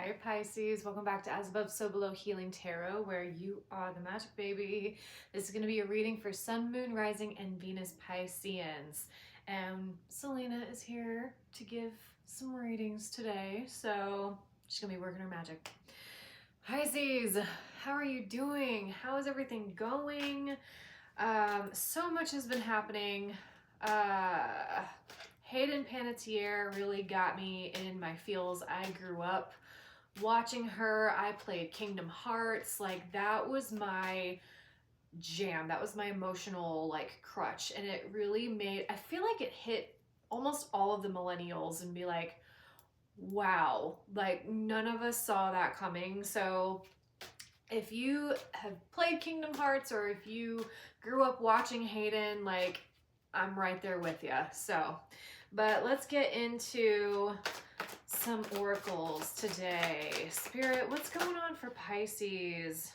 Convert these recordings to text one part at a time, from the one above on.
Hi Pisces, welcome back to As Above So Below Healing Tarot, where you are the magic baby. This is going to be a reading for Sun, Moon, Rising, and Venus Pisceans. And Selena is here to give some readings today, so she's going to be working her magic. Pisces, how are you doing? How is everything going? So much has been happening. Hayden Panettiere really got me in my feels. I grew up watching her. I played Kingdom Hearts. Like, that was my jam. That was my emotional, like, crutch. And it really made, I feel like it hit almost all of the millennials and be like, wow, like, none of us saw that coming. So if you have played Kingdom Hearts or if you grew up watching Hayden, like, I'm right there with you. So, but let's get into some oracles today. Spirit, what's going on for Pisces?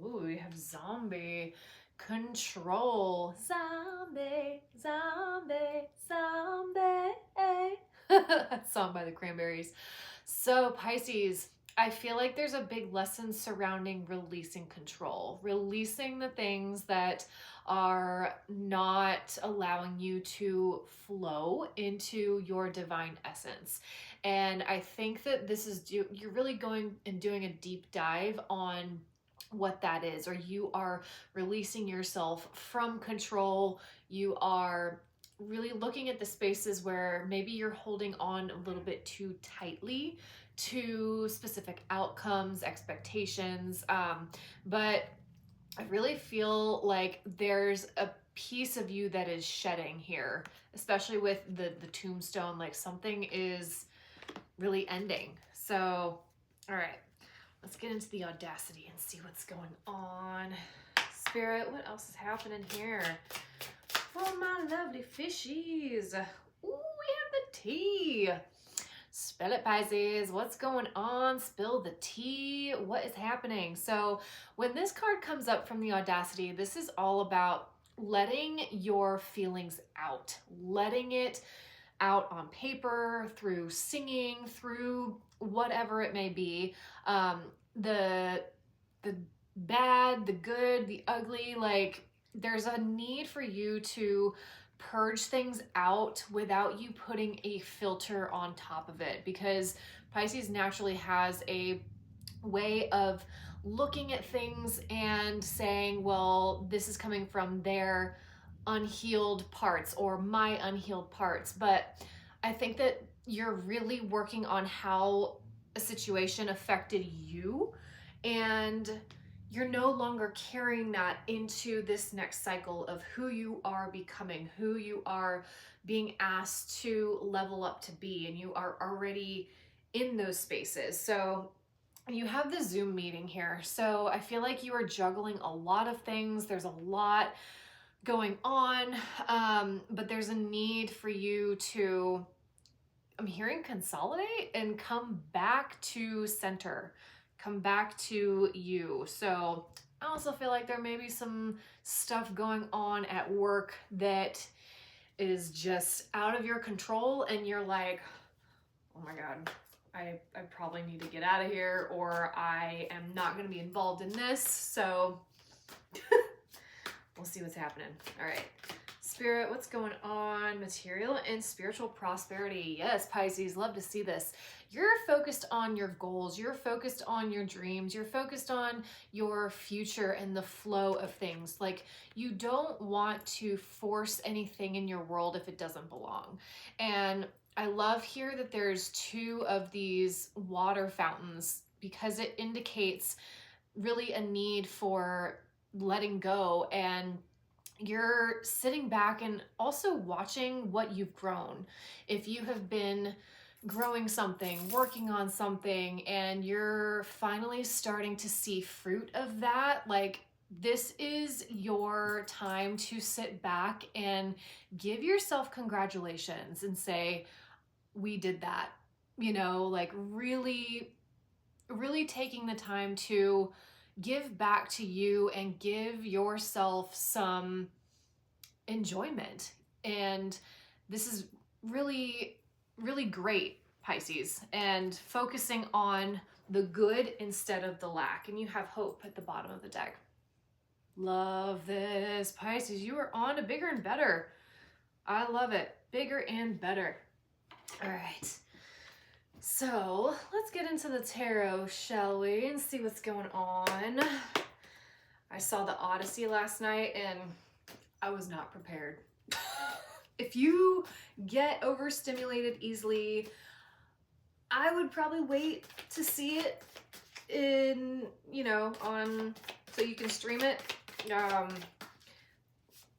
Ooh, we have zombie control. Zombie, zombie, zombie. That song by the Cranberries. So Pisces, I feel like there's a big lesson surrounding releasing control, releasing the things that are not allowing you to flow into your divine essence. And I think that this is, you're really going and doing a deep dive on what that is, or you are releasing yourself from control. You are really looking at the spaces where maybe you're holding on a little bit too tightly to specific outcomes, expectations. But I really feel like there's a piece of you that is shedding here, especially with the tombstone. Like, something is really ending. So, all right, let's get into the audacity and see what's going on. Spirit, what else is happening here for my lovely fishies? Ooh, we have the tea. Spill it, Pisces. What's going on? Spill the tea. What is happening? So when this card comes up from the audacity, this is all about letting your feelings out, letting it out on paper, through singing, through whatever it may be. The bad, the good, the ugly, like, there's a need for you to purge things out without you putting a filter on top of it, because Pisces naturally has a way of looking at things and saying, well, this is coming from their unhealed parts or my unhealed parts. But I think that you're really working on how a situation affected you, and you're no longer carrying that into this next cycle of who you are becoming, who you are being asked to level up to be, and you are already in those spaces. So you have the Zoom meeting here. So I feel like you are juggling a lot of things. There's a lot going on, but there's a need for you to, I'm hearing, consolidate and come back to center, come back to you. So I also feel like there may be some stuff going on at work that is just out of your control, and you're like, oh my God, I probably need to get out of here, or I am not going to be involved in this. So we'll see what's happening. All right. Spirit, what's going on? Material and spiritual prosperity. Yes, Pisces, love to see this. You're focused on your goals. You're focused on your dreams. You're focused on your future and the flow of things. Like, you don't want to force anything in your world if it doesn't belong. And I love here that there's two of these water fountains, because it indicates really a need for letting go, and you're sitting back and also watching what you've grown. If you have been growing something, working on something, and you're finally starting to see fruit of that, like, this is your time to sit back and give yourself congratulations and say, we did that. You know, like, really, really taking the time to give back to you and give yourself some enjoyment. And this is really, really great, Pisces. And focusing on the good instead of the lack, and you have hope at the bottom of the deck. Love this, Pisces. You are on to bigger and better. I love it. Bigger and better. All right. So let's get into the tarot, shall we, and see what's going on. I saw the Odyssey last night and I was not prepared. If you get overstimulated easily, I would probably wait to see it in, on, so you can stream it.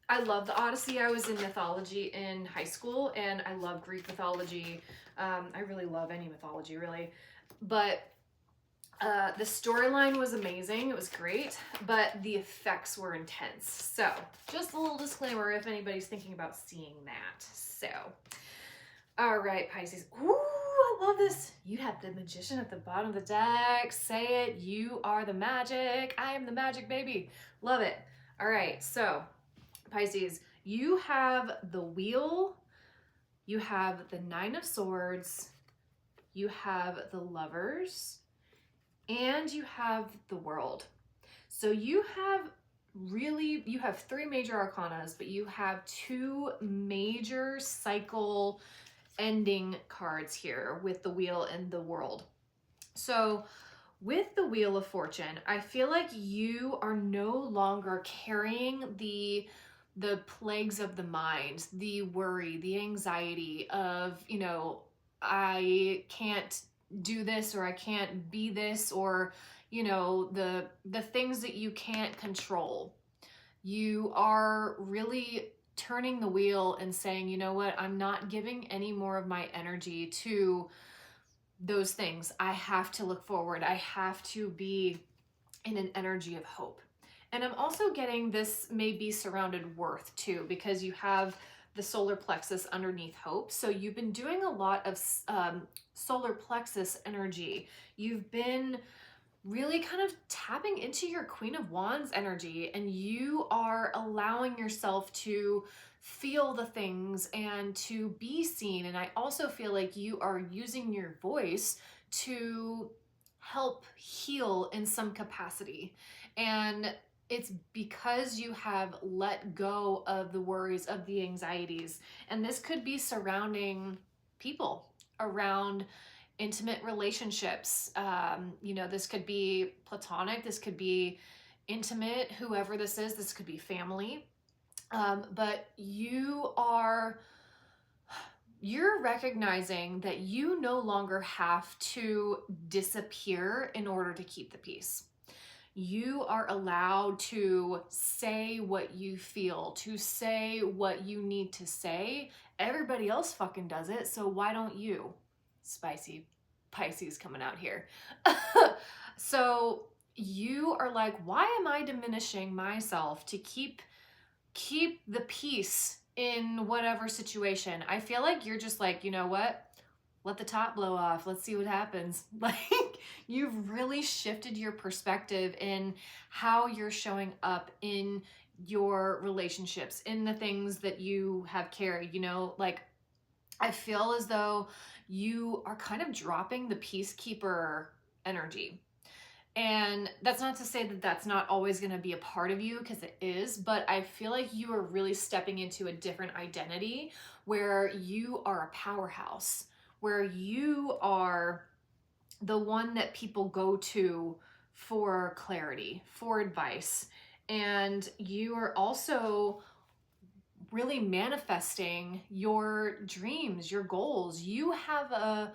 I love the Odyssey. I was in mythology in high school and I love Greek mythology. I really love any mythology, really. But the storyline was amazing. It was great, but the effects were intense. So just a little disclaimer if anybody's thinking about seeing that. So, all right, Pisces. Ooh, I love this. You have the Magician at the bottom of the deck. Say it. You are the magic. I am the magic, baby. Love it. All right, so Pisces, you have the Wheel, you have the Nine of Swords, you have the Lovers, and you have the World. So you have three major arcanas, but you have two major cycle ending cards here with the Wheel and the World. So with the Wheel of Fortune, I feel like you are no longer carrying the plagues of the mind, the worry, the anxiety of, I can't do this, or I can't be this, or, the things that you can't control. You are really turning the wheel and saying, you know what, I'm not giving any more of my energy to those things. I have to look forward. I have to be in an energy of hope. And I'm also getting this may be surrounded worth too, because you have the solar plexus underneath hope. So you've been doing a lot of solar plexus energy. You've been really kind of tapping into your Queen of Wands energy, and you are allowing yourself to feel the things and to be seen. And I also feel like you are using your voice to help heal in some capacity. And it's because you have let go of the worries, of the anxieties. And this could be surrounding people, around intimate relationships. This could be platonic, this could be intimate, whoever this is, this could be family. But you're recognizing that you no longer have to disappear in order to keep the peace. You are allowed to say what you feel, to say what you need to say. Everybody else fucking does it, so why don't you? Spicy Pisces coming out here. So you are like, why am I diminishing myself to keep the peace in whatever situation? I feel like you're just like, you know what? Let the top blow off. Let's see what happens. Like, you've really shifted your perspective in how you're showing up in your relationships, in the things that you have carried, like, I feel as though you are kind of dropping the peacekeeper energy. And that's not to say that that's not always going to be a part of you, because it is, but I feel like you are really stepping into a different identity where you are a powerhouse, where you are the one that people go to for clarity, for advice. And you are also really manifesting your dreams, your goals. You have a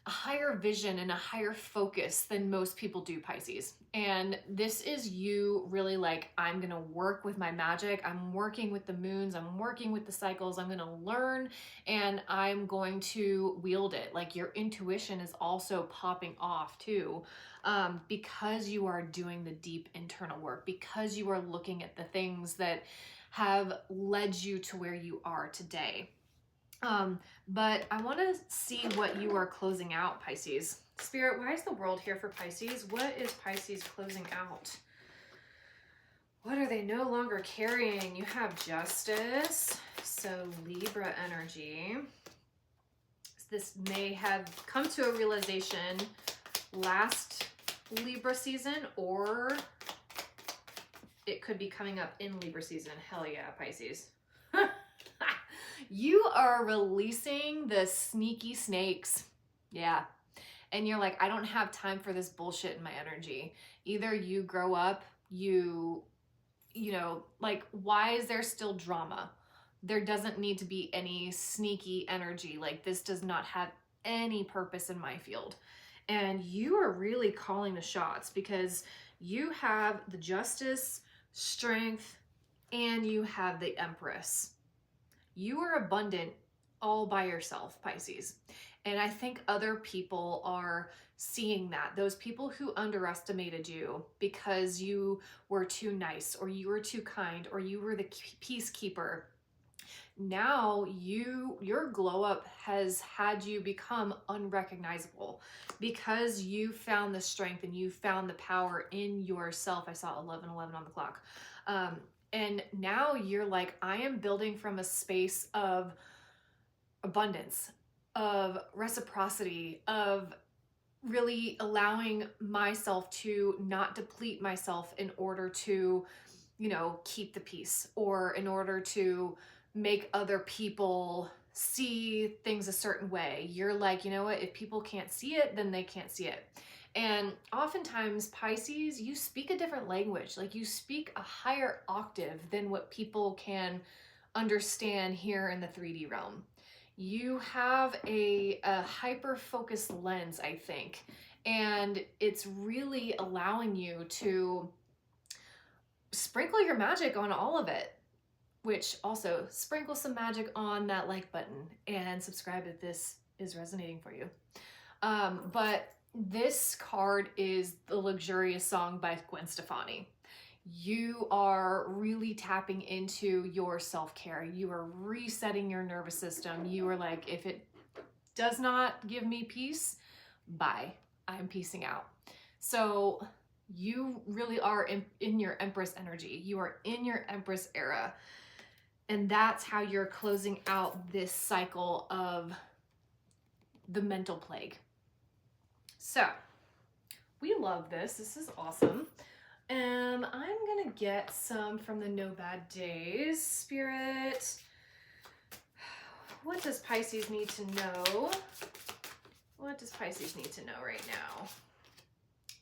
higher vision and a higher focus than most people do, Pisces. And this is you really like, I'm going to work with my magic. I'm working with the moons. I'm working with the cycles. I'm going to learn and I'm going to wield it. Like, your intuition is also popping off too, because you are doing the deep internal work, because you are looking at the things that have led you to where you are today. But I want to see what you are closing out, Pisces. Spirit, why is the World here for Pisces? What is Pisces closing out? What are they no longer carrying? You have Justice, so Libra energy. This may have come to a realization last Libra season, or it could be coming up in Libra season. Hell yeah, Pisces. You are releasing the sneaky snakes. Yeah. And you're like, I don't have time for this bullshit in my energy. Either you grow up, you know, like, why is there still drama? There doesn't need to be any sneaky energy. Like, this does not have any purpose in my field. And you are really calling the shots because you have the Justice, Strength, and you have the Empress. You are abundant all by yourself, Pisces. And I think other people are seeing that. Those people who underestimated you because you were too nice, or you were too kind, or you were the peacekeeper. Now your glow up has had you become unrecognizable because you found the strength and you found the power in yourself. I saw 11:11 on the clock. And now you're like, I am building from a space of abundance, of reciprocity, of really allowing myself to not deplete myself in order to, you know, keep the peace, or in order to make other people see things a certain way. You're like, you know what, if people can't see it, then they can't see it. And oftentimes, Pisces, you speak a different language. Like, you speak a higher octave than what people can understand here in the 3D realm. You have a hyper-focused lens, I think, and it's really allowing you to sprinkle your magic on all of it, which also sprinkle some magic on that like button and subscribe if this is resonating for you. But this card is The Luxurious Song by Gwen Stefani. You are really tapping into your self-care. You are resetting your nervous system. You are like, if it does not give me peace, bye. I'm peacing out. So you really are in your Empress energy. You are in your Empress era. And that's how you're closing out this cycle of the mental plague. So we love this. This is awesome. And I'm gonna get some from the No Bad Days. Spirit, what does Pisces need to know? What does Pisces need to know right now?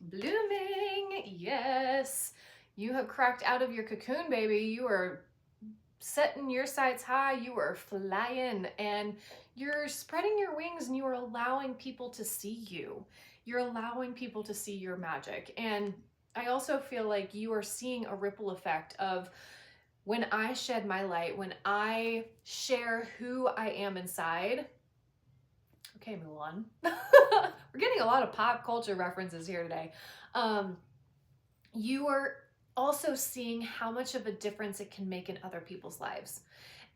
Blooming, yes. You have cracked out of your cocoon, baby. You are setting your sights high. You are flying, and you're spreading your wings, and you are allowing people to see you. You're allowing people to see your magic. And I also feel like you are seeing a ripple effect of when I shed my light, when I share who I am inside. Okay, Mulan. We're getting a lot of pop culture references here today. You are also seeing how much of a difference it can make in other people's lives.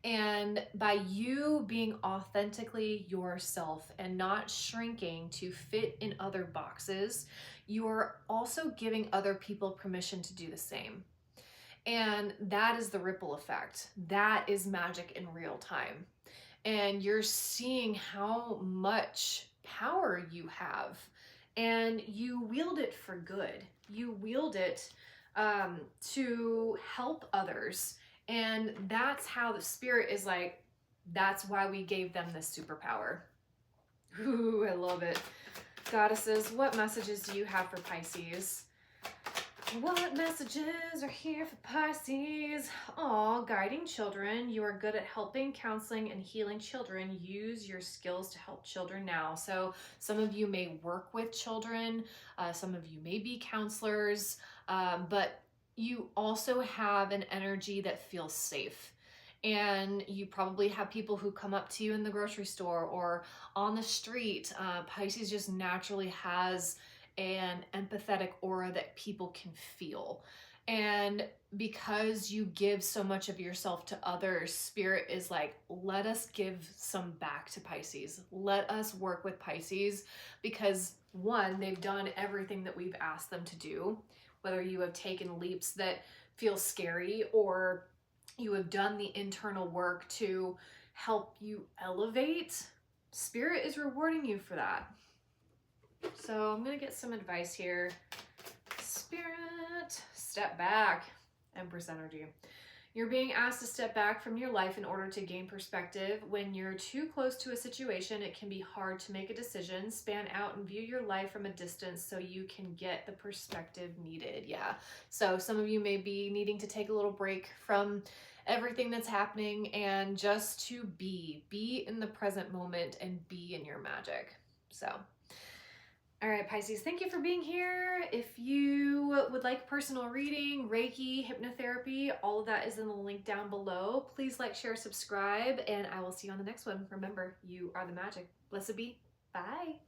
And by you being authentically yourself and not shrinking to fit in other boxes, you are also giving other people permission to do the same. And that is the ripple effect. That is magic in real time. And you're seeing how much power you have, and you wield it for good. You wield it to help others. And that's how the spirit is like, that's why we gave them this superpower. Ooh, I love it. Goddesses, what messages do you have for Pisces? What messages are here for Pisces? Aw, guiding children. You are good at helping, counseling, and healing children. Use your skills to help children now. So some of you may work with children. Some of you may be counselors. But you also have an energy that feels safe. And you probably have people who come up to you in the grocery store or on the street. Pisces just naturally has an empathetic aura that people can feel. And because you give so much of yourself to others, Spirit is like, let us give some back to Pisces. Let us work with Pisces, because one, they've done everything that we've asked them to do. Whether you have taken leaps that feel scary, or you have done the internal work to help you elevate, Spirit is rewarding you for that. So I'm going to get some advice here. Spirit, step back. Empress energy. You're being asked to step back from your life in order to gain perspective. When you're too close to a situation, it can be hard to make a decision. Span out and view your life from a distance so you can get the perspective needed. Yeah. So some of you may be needing to take a little break from everything that's happening and just to be in the present moment and be in your magic. So all right, Pisces, thank you for being here. If you would like personal reading, Reiki, hypnotherapy, all of that is in the link down below. Please like, share, subscribe, and I will see you on the next one. Remember, you are the magic. Blessed be. Bye.